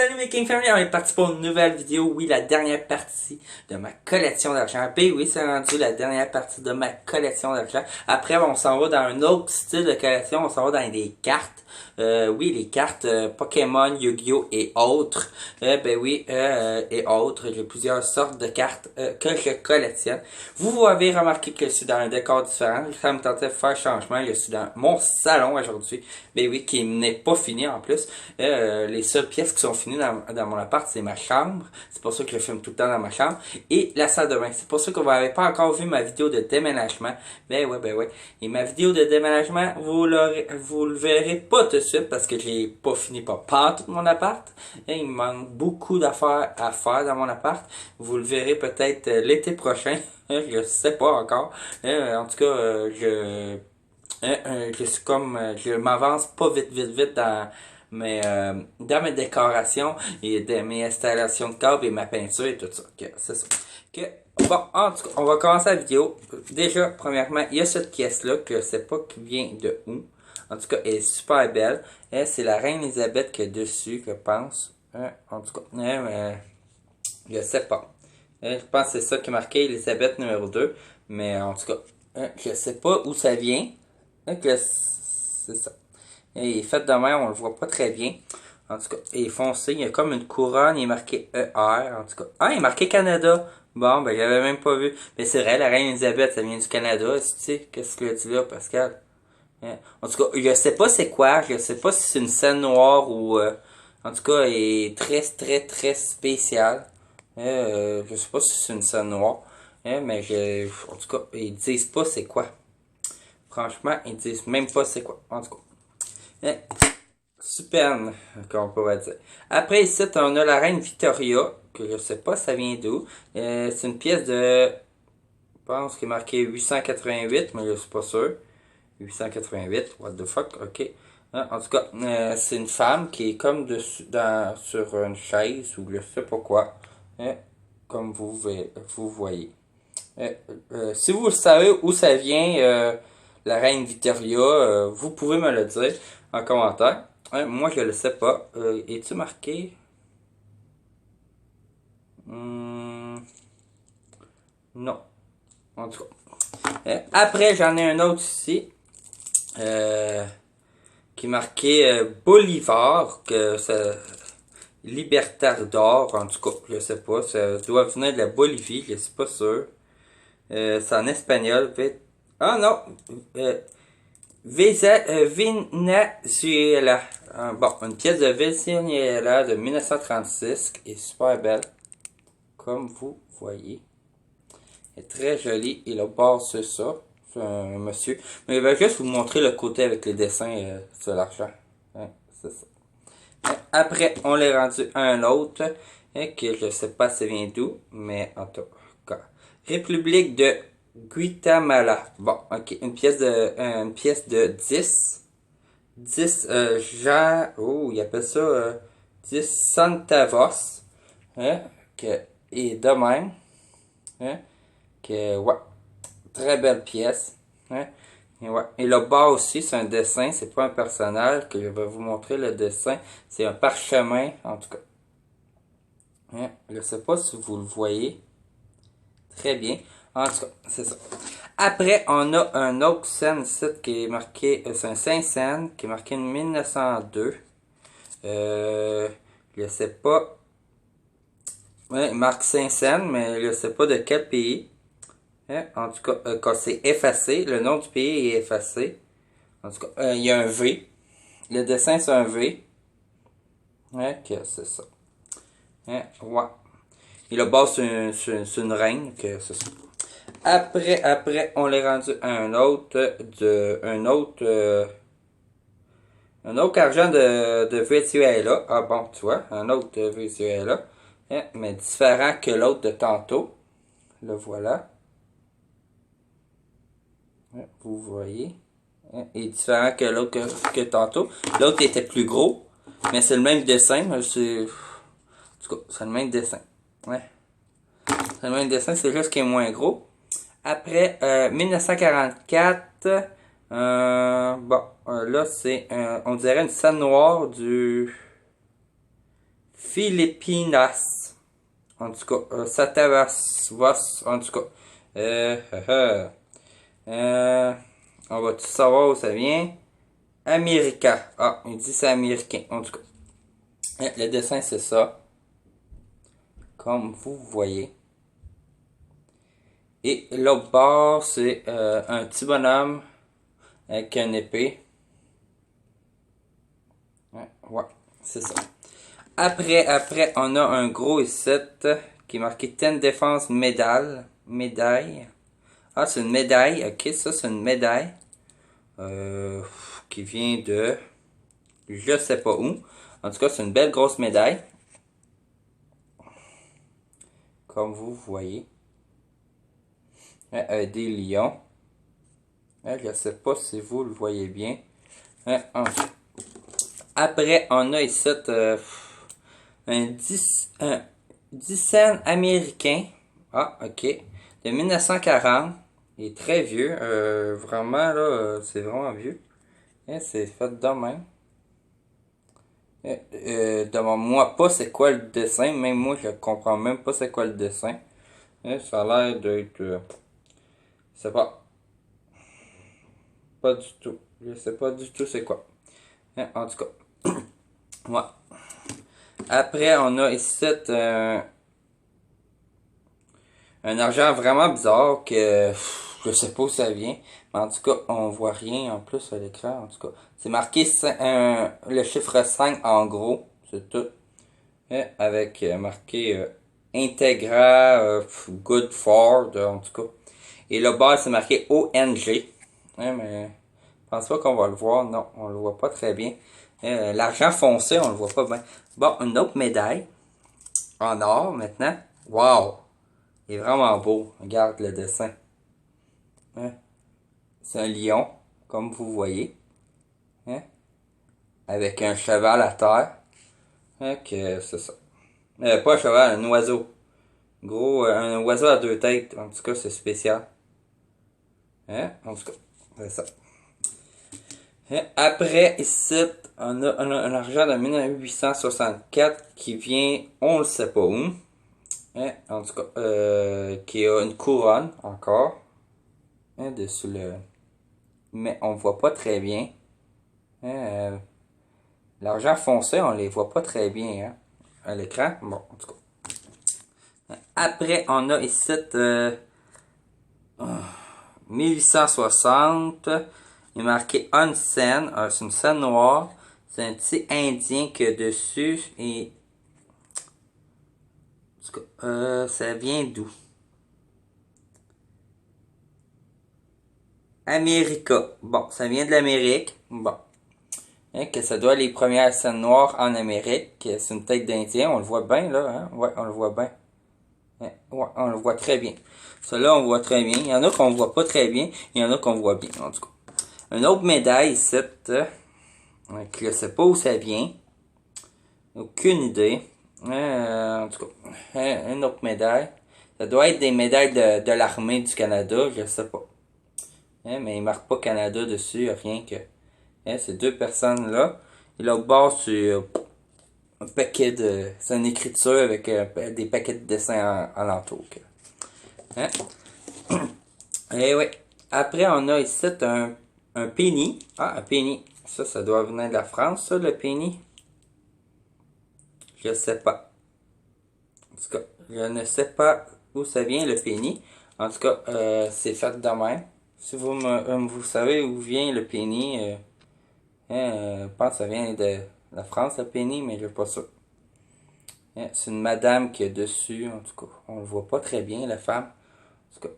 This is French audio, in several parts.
Salut mes King Family, on est parti pour une nouvelle vidéo. Oui, la dernière partie de ma collection d'argent. Ben oui, c'est rendu la dernière partie de ma collection d'argent. Après, on s'en va dans un autre style de collection. On s'en va dans des cartes. Oui, les cartes Pokémon, Yu-Gi-Oh! Et autres. Ben oui, et autres. J'ai plusieurs sortes de cartes que je collectionne. Vous avez remarqué que je suis dans un décor différent. Ça me tentait de faire changement. Je suis dans mon salon aujourd'hui. Ben oui, qui n'est pas fini en plus. Les seules pièces qui sont finies dans mon appart, c'est ma chambre. C'est pour ça que je filme tout le temps dans ma chambre. Et la salle de bain. C'est pour ça que vous n'avez pas encore vu ma vidéo de déménagement. Ben ouais. Et ma vidéo de déménagement, vous le verrez pas tout de suite parce que j'ai pas fini pas tout mon appart. Et il me manque beaucoup d'affaires à faire dans mon appart. Vous le verrez peut-être l'été prochain. Je sais pas encore. En tout cas, je suis comme, je m'avance pas vite dans mes décorations et mes installations de câbles et ma peinture et tout ça. C'est ça. Bon, en tout cas, on va commencer la vidéo. Déjà, premièrement, il y a cette pièce-là que je sais pas qui vient de où. En tout cas, elle est super belle. C'est la reine Elisabeth qui est dessus, je pense. En tout cas, je sais pas. Je pense que c'est ça qui est marqué, Elisabeth numéro 2. Mais en tout cas, je sais pas où ça vient. C'est ça. Il est fait de même, on le voit pas très bien. En tout cas, il est foncé, il y a comme une couronne, il est marqué ER, en tout cas. Ah, il est marqué Canada. Bon, ben, j'avais même pas vu. Mais c'est vrai, la reine Elisabeth, ça vient du Canada, tu sais. Qu'est-ce que tu dis là, Pascal? En tout cas, je sais pas c'est quoi, je sais pas si c'est une scène noire ou... en tout cas, il est très spécial. Je sais pas si c'est une scène noire. Mais en tout cas, ils disent pas c'est quoi. Franchement, ils disent même pas c'est quoi. En tout cas. Superbe, qu'on pourrait dire. Après, ici, on a la reine Victoria, que je sais pas ça vient d'où. C'est une pièce de... Je pense qu'il est marqué 888, mais je suis pas sûr. 888, what the fuck, ok. En tout cas, c'est une femme qui est comme dessus, sur une chaise, ou je sais pas quoi. Comme vous voyez. Si vous savez où ça vient, la reine Victoria, vous pouvez me le dire en commentaire. Moi, je le sais pas. Es-tu marqué? Non. En tout cas. Après, j'en ai un autre ici. Qui est marqué Bolivar. Que ça... Libertador, en tout cas. Je sais pas. Ça doit venir de la Bolivie. Je suis pas sûr. C'est en espagnol. Ah non. Venezuela. Bon, une pièce de Venezuela de 1936 qui est super belle. Comme vous voyez. Elle est très jolie. Et le bord, c'est ça. C'est un monsieur. Mais je vais juste vous montrer le côté avec les dessins sur l'argent. C'est ça. Après, on l'a rendu à un autre. Que je sais pas ça vient d'où. Mais en tout cas. République de Guatemala. Bon, ok. Une pièce de 10. 10 genre, oh, il appelle ça 10 centavos. Et de même. Ouais, très belle pièce. Et le bas aussi, c'est un dessin, c'est pas un personnage, que je vais vous montrer le dessin. C'est un parchemin, en tout cas. Je sais pas si vous le voyez. Très bien. En tout cas, c'est ça. Après, on a un autre scène ici qui est marqué, c'est un Saint-Saëns qui est marqué en 1902. Je sais pas. Il marque Saint-Saëns, mais je sais pas de quel pays. En tout cas, quand c'est effacé, le nom du pays est effacé. En tout cas, il y a un V. Le dessin, c'est un V. Que c'est ça. Ouais. Et le bas, c'est une reine, que c'est ça. Après, on l'est rendu à un autre argent de Venezuela. Ah bon, tu vois, un autre de Venezuela. Mais différent que l'autre de tantôt. Le voilà. Vous voyez. Et différent que l'autre que tantôt. L'autre était plus gros. Mais c'est le même dessin. En tout cas, c'est le même dessin. C'est le même dessin, c'est juste qu'il est moins gros. Après, 1944, bon, là c'est, on dirait une scène noire du Filipinas. En tout cas, Satavas, en tout cas. On va tout savoir où ça vient. America. Ah, il dit c'est américain, en tout cas. Le dessin, c'est ça. Comme vous voyez. Et l'autre bord, c'est un petit bonhomme avec une épée. Ouais, c'est ça. Après, on a un gros ici qui est marqué 10 défense médaille. Médaille. Ah, c'est une médaille. Ok, ça, c'est une médaille. Qui vient de... Je sais pas où. En tout cas, c'est une belle grosse médaille. Comme vous voyez. Des lions. Je sais pas si vous le voyez bien. Après, on a ici un 10 cents américain. Ah, ok. De 1940. Il est très vieux. Vraiment, là, c'est vraiment vieux. C'est fait de même. Demande-moi pas c'est quoi le dessin. Même moi, je comprends même pas c'est quoi le dessin. Ça a l'air d'être... c'est pas... Pas du tout. Je sais pas du tout c'est quoi. En tout cas. Ouais. Après, on a ici un argent vraiment bizarre que je sais pas où ça vient. Mais en tout cas, on voit rien en plus à l'écran. En tout cas, c'est marqué le chiffre 5 en gros. C'est tout. Avec marqué Integra Good Ford en tout cas. Et le bas, c'est marqué ONG. Mais je pense pas qu'on va le voir. Non, on le voit pas très bien. L'argent foncé, on le voit pas bien. Bon, une autre médaille. En or maintenant. Wow! Il est vraiment beau. Regarde le dessin. C'est un lion, comme vous voyez. Avec un cheval à terre. Que c'est ça. Pas un cheval, un oiseau. Gros, un oiseau à deux têtes. En tout cas, c'est spécial. En tout cas, c'est ça. Après, ici, on a un argent de 1864 qui vient, on le sait pas où. En tout cas, qui a une couronne encore. Dessus le... Mais on voit pas très bien. L'argent foncé, on les voit pas très bien à l'écran. Bon, en tout cas. Après, on a ici 1860. Il est marqué Onsen. C'est une scène noire. C'est un petit indien qui est dessus. Et... en tout cas, ça vient d'où? America. Bon, ça vient de l'Amérique. Bon. Que ça doit être les premières scènes noires en Amérique. C'est une tête d'Indien. On le voit bien, là. Hein? Ouais, on le voit bien. Ouais, on le voit très bien. Celui-là, on voit très bien. Il y en a qu'on voit pas très bien. Il y en a qu'on voit bien, en tout cas. Une autre médaille, ici. Je sais pas où ça vient. Aucune idée. En tout cas, une autre médaille. Ça doit être des médailles de l'armée du Canada. Je sais pas. Mais il marque pas Canada dessus. Rien que... ces deux personnes-là. Et l'autre bord, c'est un paquet de... c'est une écriture avec des paquets de dessins alentour. Et oui. Après, on a ici un penny. Ah, un penny. Ça doit venir de la France, ça, le penny. Je sais pas. En tout cas, je ne sais pas où ça vient, le penny. En tout cas, c'est fait de même. Si vous savez où vient le penny... je pense que ça vient de la France, le penny, mais je suis pas sûr. C'est une madame qui est dessus, en tout cas. On le voit pas très bien, la femme. En tout cas,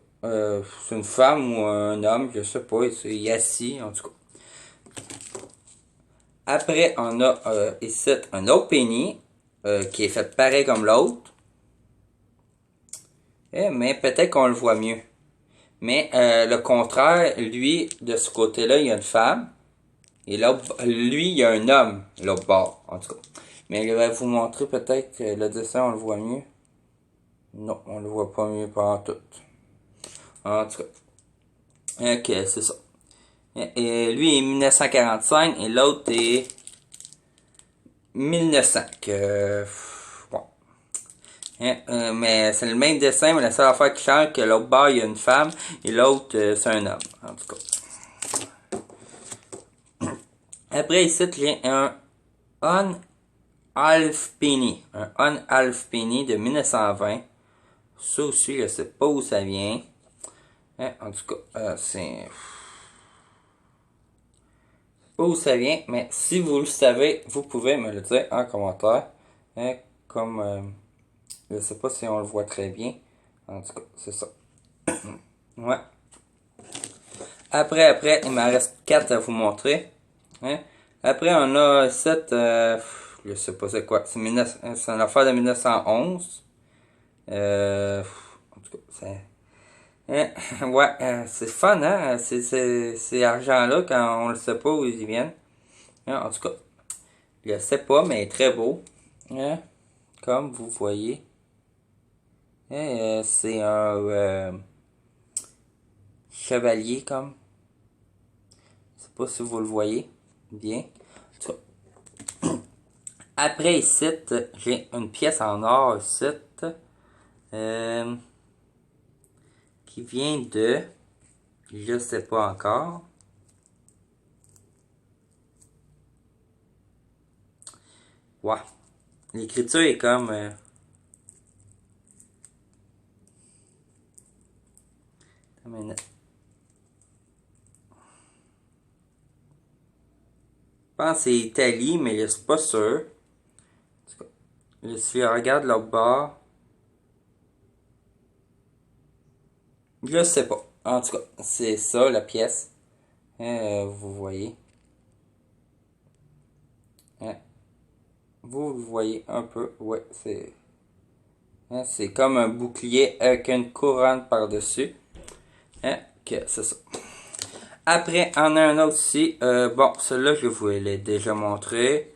c'est une femme ou un homme, je sais pas. Il est assis, en tout cas. Après, on a ici un autre penny qui est fait pareil comme l'autre. Mais peut-être qu'on le voit mieux. Mais le contraire, lui, de ce côté-là, il y a une femme. Et là, lui, il y a un homme, l'autre bord, en tout cas. Mais je vais vous montrer peut-être le dessin, on le voit mieux. Non, on le voit pas mieux par tout. En tout cas. Ok, c'est ça. Et lui est 1945 et l'autre est 1900. Hein, mais c'est le même dessin, mais la seule affaire qui change, que l'autre bord, il y a une femme, et l'autre, c'est un homme, en tout cas. Après, ici, j'ai un Unalfpeni. Un Unalfpeni de 1920. Ça aussi, je sais pas où ça vient. Hein, en tout cas, c'est... pas où ça vient, mais si vous le savez, vous pouvez me le dire en commentaire. Hein, comme... je sais pas si on le voit très bien. En tout cas, c'est ça. Ouais. Après, il m'en reste 4 à vous montrer. Hein? Après, on a cette... je sais pas c'est quoi. C'est une affaire de 1911. En tout cas, c'est... Hein? Ouais, c'est fun, hein? Ces argents-là, quand on le sait pas où ils viennent. Hein? En tout cas, je le sais pas, mais très beau. Hein? Comme vous voyez. C'est un chevalier, comme. Je sais pas si vous le voyez bien. Après ici, j'ai une pièce en or ici. Qui vient de... je sais pas encore. Ouais. L'écriture est comme... Je pense que c'est Italie, mais je suis pas sûr. Si je regarde l'autre bord, je sais pas. En tout cas, c'est ça la pièce. Vous voyez. Vous voyez un peu. Ouais, c'est... c'est comme un bouclier avec une couronne par-dessus. Que c'est ça. Après, on a un autre ici. Bon, celui-là, je vous l'ai déjà montré.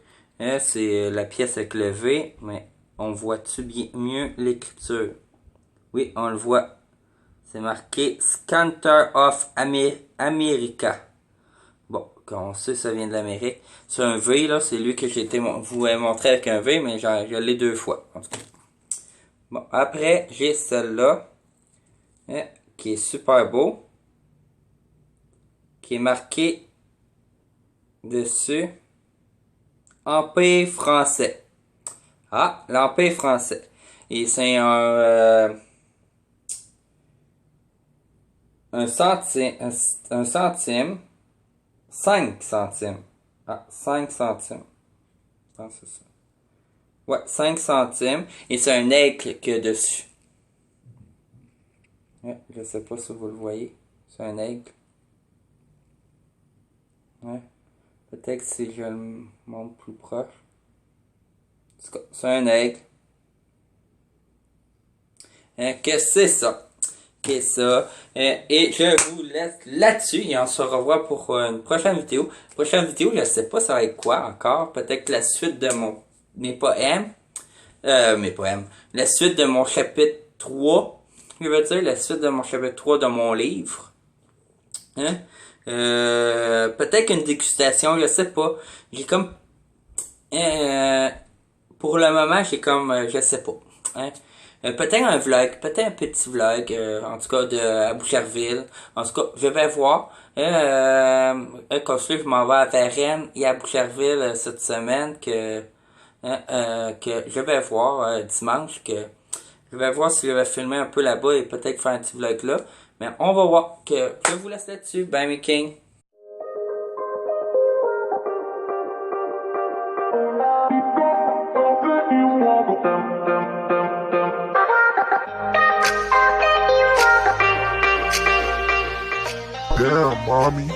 C'est la pièce avec le V, mais on voit-tu bien mieux l'écriture? Oui, on le voit. C'est marqué Scanter of America. Bon, quand on sait ça vient de l'Amérique. C'est un V, là, c'est lui que j'ai été vous montré avec un V, mais je l'ai 2 fois. En tout cas. Bon, après, j'ai celle-là, qui est super beau, qui est marqué dessus Empire français. Ah, l'Empire français. Et c'est un centime, un centime, 5 centimes. Ah, 5 centimes. Je pense que c'est ça. Ouais, 5 centimes. Et c'est un aigle qu'il y a dessus. Ouais, je sais pas si vous le voyez. C'est un aigle. Ouais. Peut-être si je le montre plus proche. C'est un aigle. Que c'est ça. Que ça. Et je vous laisse là-dessus. Et on se revoit pour une prochaine vidéo. Prochaine vidéo, je sais pas ça va être quoi encore. Peut-être la suite de mes poèmes. Mes poèmes. La suite de mon chapitre 3. Je veux dire, la suite de mon chapitre 3 de mon livre. Hein? Peut-être une dégustation, je sais pas. J'ai comme... pour le moment, j'ai comme... je sais pas. Hein? Peut-être un vlog, peut-être un petit vlog, en tout cas à Boucherville. En tout cas, je vais voir. Comme ça, je m'en vais à Varennes et à Boucherville cette semaine que je vais voir dimanche. Que je vais voir si je vais filmer un peu là-bas et peut-être faire un petit vlog là. Mais on va voir. Que je vous laisse là-dessus. Bye mes kings. Damn, mommy.